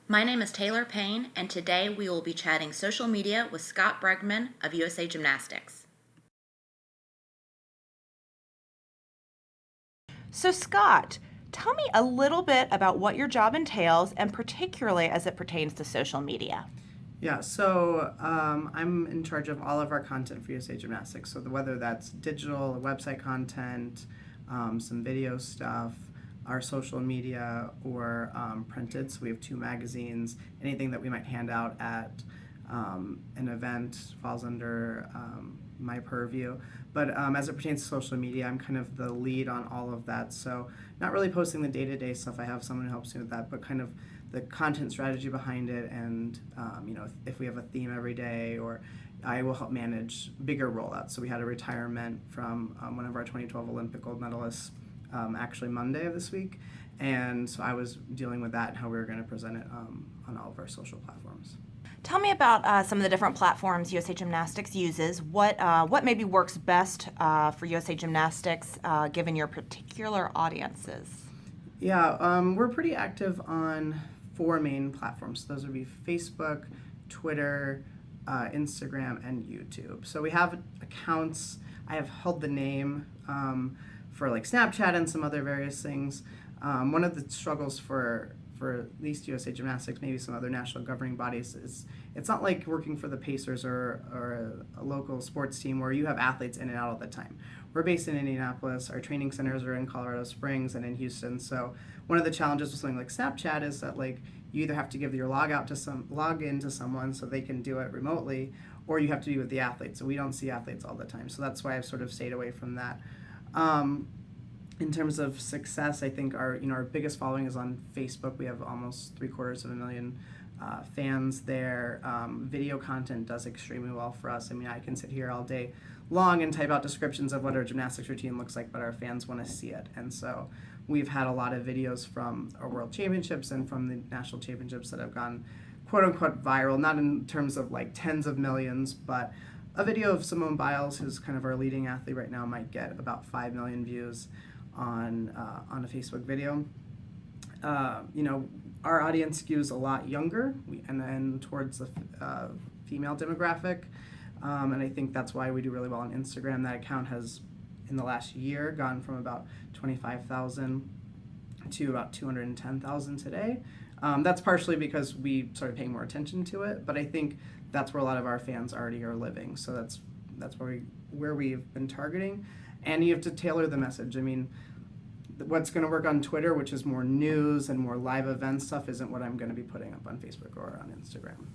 My name is Taylor Payne, and today we will be chatting social media with Scott Bregman of USA Gymnastics. So, Scott, tell me a little bit about what your job entails, and particularly as it pertains to social media. I'm in charge of all of our content for USA Gymnastics. So whether that's digital, website content, some video stuff, our social media, or printed. So we have two magazines. Anything that we might hand out at an event falls under my purview. But as it pertains to social media, I'm kind of the lead on all of that. So not really posting the day-to-day stuff. I have someone who helps me with that, but kind of the content strategy behind it, and if we have a theme every day, or I will help manage bigger rollouts. So we had a retirement from one of our 2012 Olympic gold medalists actually Monday of this week, and so I was dealing with that and how we were going to present it on all of our social platforms. Tell me about some of the different platforms USA Gymnastics uses. What maybe works best for USA Gymnastics given your particular audiences? We're pretty active on four main platforms. Those would be Facebook, Twitter, Instagram, and YouTube. So we have accounts. I have held the name for like Snapchat and some other various things. One of the struggles for at least USA Gymnastics, maybe some other national governing bodies, is it's not like working for the Pacers or a local sports team where you have athletes in and out all the time. We're based in Indianapolis. Our training centers are in Colorado Springs and in Houston. So one of the challenges with something like Snapchat is that like you either have to give your log in to someone so they can do it remotely, or you have to be with the athletes. So we don't see athletes all the time. So that's why I've sort of stayed away from that. In terms of success, I think our biggest following is on Facebook. We have almost 750,000 fans there. Video content does extremely well for us. I mean, I can sit here all day long and type out descriptions of what our gymnastics routine looks like, but our fans want to see it. And so we've had a lot of videos from our world championships and from the national championships that have gone quote unquote viral, not in terms of like tens of millions, but a video of Simone Biles, who's kind of our leading athlete right now, might get about 5 million views on a Facebook video. Our audience skews a lot younger and then towards the female demographic, and I think that's why we do really well on Instagram. That account has, in the last year, gone from about 25,000 to about 210,000 today. That's partially because we started paying more attention to it, but I think that's where a lot of our fans already are living. So that's where we've been targeting, and you have to tailor the message. I mean, what's going to work on Twitter, which is more news and more live event stuff, isn't what I'm going to be putting up on Facebook or on Instagram.